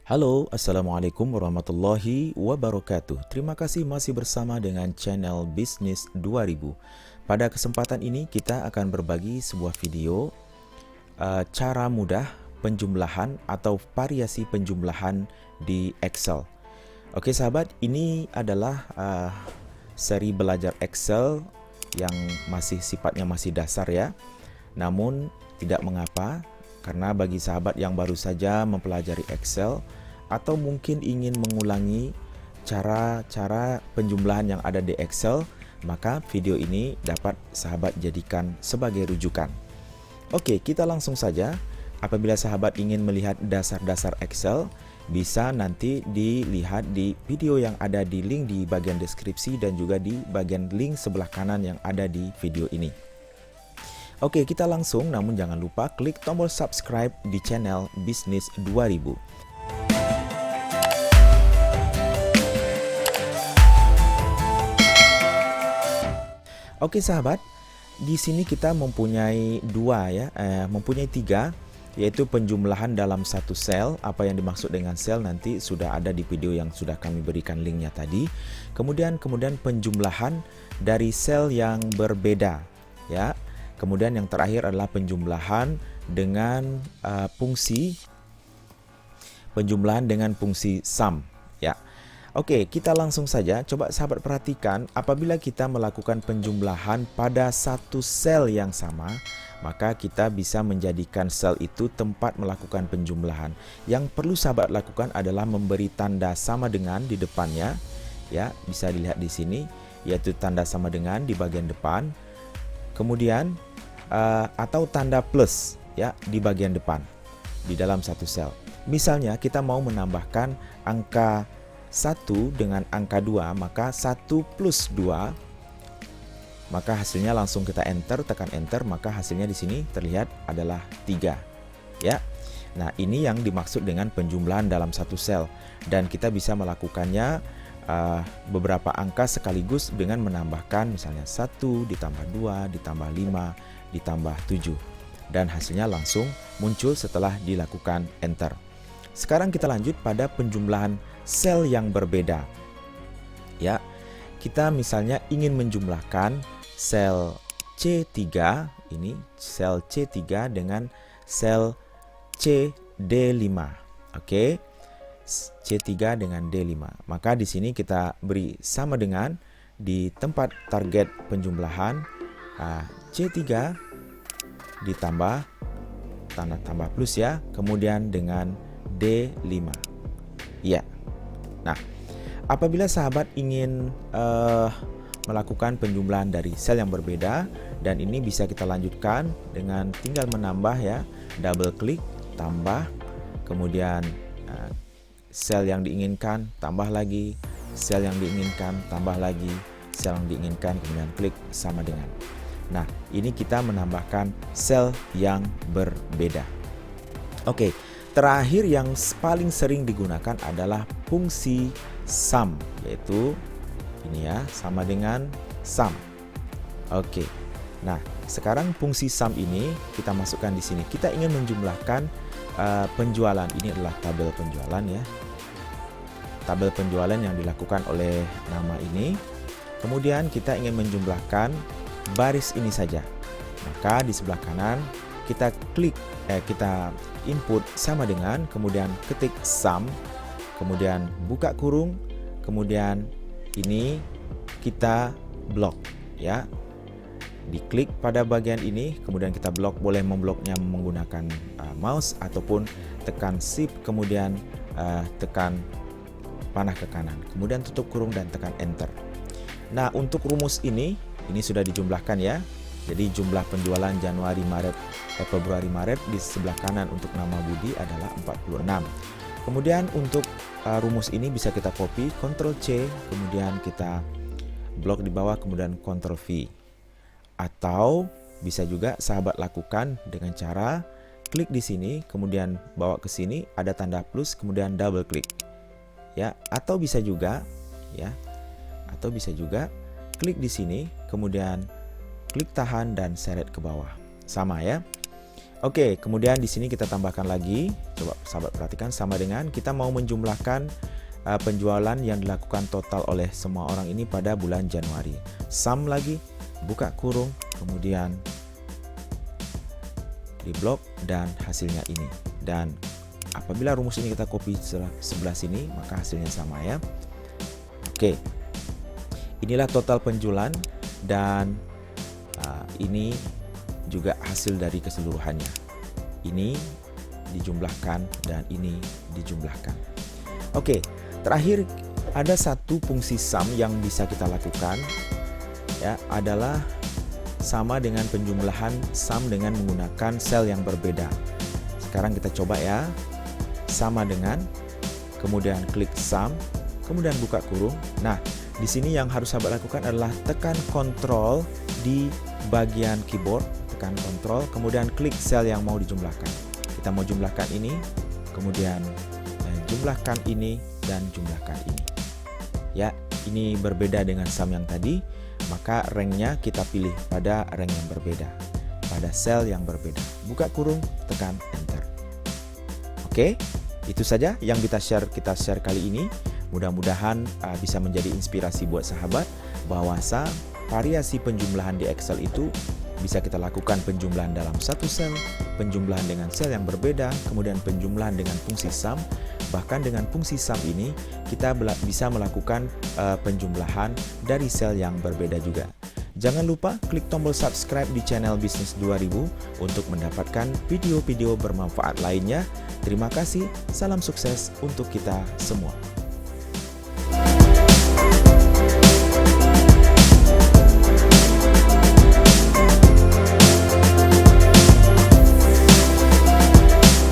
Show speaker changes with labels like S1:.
S1: Halo, Assalamualaikum warahmatullahi wabarakatuh. Terima kasih masih bersama dengan channel Bisnis 2000. Pada kesempatan ini kita akan berbagi sebuah video cara mudah penjumlahan atau variasi penjumlahan di Excel. Oke sahabat, ini adalah seri belajar Excel yang sifatnya masih dasar ya. Namun tidak mengapa, karena bagi sahabat yang baru saja mempelajari Excel atau mungkin ingin mengulangi cara-cara penjumlahan yang ada di Excel, maka video ini dapat sahabat jadikan sebagai rujukan. Oke, kita langsung saja. Apabila sahabat ingin melihat dasar-dasar Excel, bisa nanti dilihat di video yang ada di link di bagian deskripsi dan juga di bagian link sebelah kanan yang ada di video ini. Oke, kita langsung, namun jangan lupa klik tombol subscribe di channel Bisnis 2000. Oke sahabat, di sini kita mempunyai tiga, yaitu penjumlahan dalam satu sel. Apa yang dimaksud dengan sel nanti sudah ada di video yang sudah kami berikan linknya tadi. Kemudian penjumlahan dari sel yang berbeda, ya. Kemudian yang terakhir adalah penjumlahan dengan fungsi sum, ya. Oke, kita langsung saja. Coba sahabat perhatikan, apabila kita melakukan penjumlahan pada satu sel yang sama, maka kita bisa menjadikan sel itu tempat melakukan penjumlahan. Yang perlu sahabat lakukan adalah memberi tanda sama dengan di depannya, ya, bisa dilihat di sini, yaitu tanda sama dengan di bagian depan. Kemudian atau tanda plus, ya, di bagian depan di dalam satu sel. Misalnya kita mau menambahkan angka 1 dengan angka 2, maka 1 plus 2, maka hasilnya langsung kita tekan enter, maka hasilnya di sini terlihat adalah 3, ya. Nah, ini yang dimaksud dengan penjumlahan dalam satu sel, dan kita bisa melakukannya beberapa angka sekaligus dengan menambahkan misalnya 1 ditambah 2 ditambah 5 ditambah 7, dan hasilnya langsung muncul setelah dilakukan enter. Sekarang kita lanjut pada penjumlahan sel yang berbeda. Ya, kita misalnya ingin menjumlahkan sel C3, ini sel C3 dengan sel CD5. Oke. C3 dengan D5. Maka di sini kita beri sama dengan di tempat target penjumlahan C3 ditambah tanda tambah plus, ya, kemudian dengan D5. Ya. Nah, apabila sahabat ingin melakukan penjumlahan dari sel yang berbeda, dan ini bisa kita lanjutkan dengan tinggal menambah, ya, double klik, tambah, kemudian sel yang diinginkan, tambah lagi, sel yang diinginkan, tambah lagi, sel yang diinginkan, kemudian klik sama dengan. Nah, ini kita menambahkan sel yang berbeda. Oke. Terakhir yang paling sering digunakan adalah fungsi sum, yaitu ini, ya, sama dengan sum. Oke. Nah, sekarang fungsi sum ini kita masukkan di sini. Kita ingin menjumlahkan penjualan. Ini adalah tabel penjualan, ya. Tabel penjualan yang dilakukan oleh nama ini. Kemudian kita ingin menjumlahkan baris ini saja. Maka di sebelah kanan kita kita input sama dengan, kemudian ketik sum, kemudian buka kurung, kemudian ini kita blok, ya. Diklik pada bagian ini, kemudian kita blok. Boleh membloknya menggunakan mouse ataupun tekan shift, kemudian tekan panah ke kanan, kemudian tutup kurung dan tekan enter. Nah, untuk rumus ini sudah dijumlahkan, ya. Jadi jumlah penjualan Februari Maret di sebelah kanan untuk nama Budi adalah 46. Kemudian untuk rumus ini bisa kita copy, Ctrl C, kemudian kita blok di bawah, kemudian Ctrl V. Atau bisa juga sahabat lakukan dengan cara klik di sini, kemudian bawa ke sini, ada tanda plus, kemudian double klik. Ya, atau bisa juga, ya. Atau bisa juga klik di sini, kemudian klik tahan dan seret ke bawah. Sama, ya. Oke, kemudian di sini kita tambahkan lagi, coba sahabat perhatikan, sama dengan kita mau menjumlahkan penjualan yang dilakukan total oleh semua orang ini pada bulan Januari. Sum lagi, buka kurung, kemudian di blok dan hasilnya ini. Dan apabila rumus ini kita copy sebelah sini, maka hasilnya sama ya. Oke, inilah total penjualan dan ini juga hasil dari keseluruhannya. Ini dijumlahkan dan ini dijumlahkan. Oke, terakhir ada satu fungsi sum yang bisa kita lakukan ya, adalah sama dengan penjumlahan sum dengan menggunakan sel yang berbeda. Sekarang kita coba ya. Sama dengan, kemudian klik sum, kemudian buka kurung. Nah, di sini yang harus sahabat lakukan adalah tekan Ctrl di bagian keyboard, tekan Ctrl, kemudian klik sel yang mau dijumlahkan. Kita mau jumlahkan ini, kemudian jumlahkan ini dan jumlahkan ini. Ya, ini berbeda dengan sum yang tadi, maka ranknya kita pilih pada rank yang berbeda, pada sel yang berbeda. Buka kurung, tekan enter. Oke, itu saja yang kita share kali ini. Mudah-mudahan bisa menjadi inspirasi buat sahabat bahwa variasi penjumlahan di Excel itu bisa kita lakukan penjumlahan dalam satu sel, penjumlahan dengan sel yang berbeda, kemudian penjumlahan dengan fungsi sum. Bahkan dengan fungsi sum ini kita bisa melakukan penjumlahan dari sel yang berbeda juga. Jangan lupa klik tombol subscribe di channel Bisnis 2000 untuk mendapatkan video-video bermanfaat lainnya. Terima kasih, salam sukses untuk kita semua.